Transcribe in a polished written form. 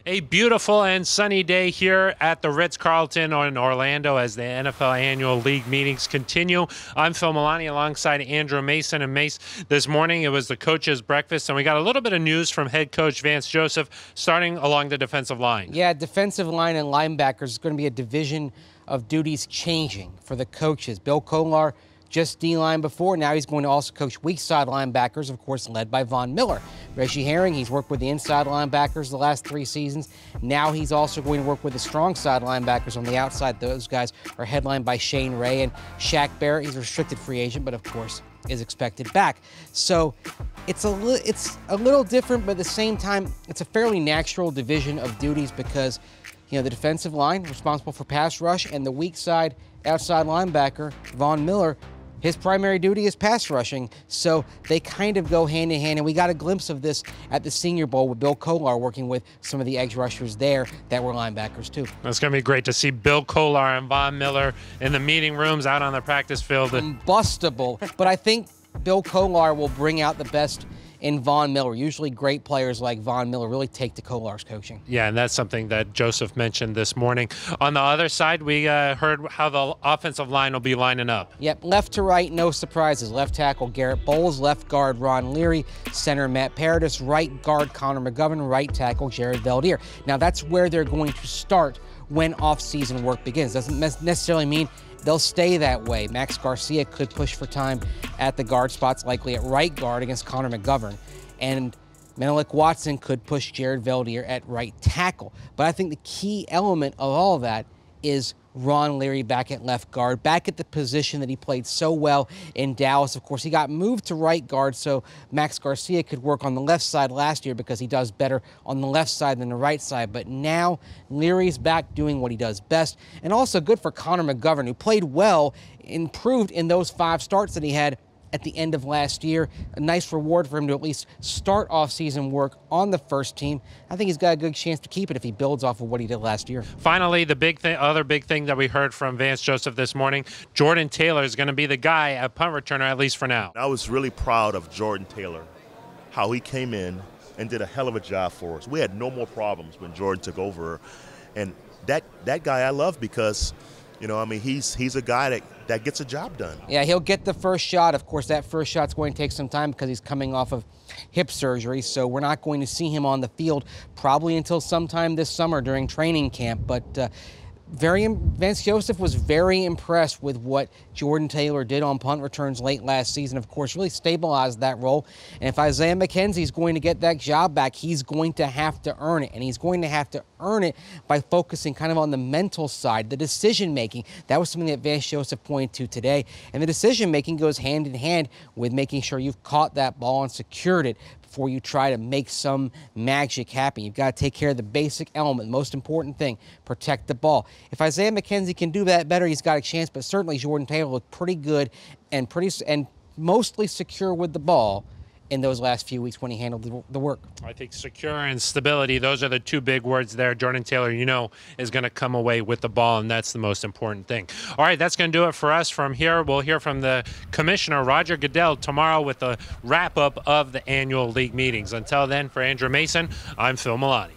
A beautiful and sunny day here at the Ritz-Carlton in Orlando as the NFL annual league meetings continue. I'm Phil Milani alongside Andrew Mason. And Mace, this morning it was the coach's breakfast, and we got a little bit of news from head coach Vance Joseph starting along the defensive line. Yeah, defensive line and linebackers is going to be a division of duties changing for the coaches. Bill Kolar just D-line before. Now he's going to also coach weak side linebackers, of course, led by Von Miller. Reggie Herring, he's worked with the inside linebackers the last 3 seasons. Now he's also going to work with the strong side linebackers on the outside. Those guys are headlined by Shane Ray and Shaq Barrett. He's a restricted free agent, but of course is expected back. So it's a little different, but at the same time, it's a fairly natural division of duties because, you know, the defensive line responsible for pass rush and the weak side outside linebacker, Von Miller, his primary duty is pass rushing, so they kind of go hand in hand, and we got a glimpse of this at the Senior Bowl with Bill Kolar working with some of the edge rushers there that were linebackers too. It's going to be great to see Bill Kolar and Von Miller in the meeting rooms out on the practice field. Unbustable, but I think Bill Kolar will bring out the best in Von Miller. Usually great players like Von Miller really take to Kolar's coaching. Yeah, and that's something that Joseph mentioned this morning. On the other side, we heard how the offensive line will be lining up. Yep, left to right, no surprises. Left tackle Garrett Bowles, left guard Ron Leary, center Matt Paradis, right guard Connor McGovern, right tackle Jared Veldheer. Now that's where they're going to start when off-season work begins. Doesn't necessarily mean they'll stay that way. Max Garcia could push for time at the guard spots, likely at right guard against Connor McGovern. And Menelik Watson could push Jared Veldheer at right tackle. But I think the key element of all of that is Ron Leary back at left guard, back at the position that he played so well in Dallas. Of course, he got moved to right guard so Max Garcia could work on the left side last year because he does better on the left side than the right side. But now Leary's back doing what he does best. And also good for Connor McGovern, who played well, improved in those 5 starts that he had at the end of last year. A nice reward for him to at least start off-season work on the first team. I think he's got a good chance to keep it if he builds off of what he did last year. Finally, the other big thing that we heard from Vance Joseph this morning, Jordan Taylor is going to be the guy at punt returner, at least for now. I was really proud of Jordan Taylor, how he came in and did a hell of a job for us. We had no more problems when Jordan took over. And that guy I love because, you know, I mean, he's a guy that gets a job done. Yeah, he'll get the first shot. Of course, that first shot's going to take some time because he's coming off of hip surgery, so we're not going to see him on the field probably until sometime this summer during training camp. But Vance Joseph was very impressed with what Jordan Taylor did on punt returns late last season. Of course, really stabilized that role. And if Isaiah McKenzie's going to get that job back, he's going to have to earn it. And he's going to have to earn it by focusing kind of on the mental side, the decision-making. That was something that Vance Joseph pointed to today. And the decision-making goes hand in hand with making sure you've caught that ball and secured it before you try to make some magic happen. You've got to take care of the basic element, the most important thing, protect the ball. If Isaiah McKenzie can do that better, he's got a chance, but certainly Jordan Taylor looked pretty good and mostly secure with the ball in those last few weeks when he handled the work. I think secure and stability, those are the 2 big words there. Jordan Taylor, you know, is going to come away with the ball, and that's the most important thing. All right, that's going to do it for us. From here, we'll hear from the commissioner, Roger Goodell, tomorrow with the wrap-up of the annual league meetings. Until then, for Andrew Mason, I'm Phil Milani.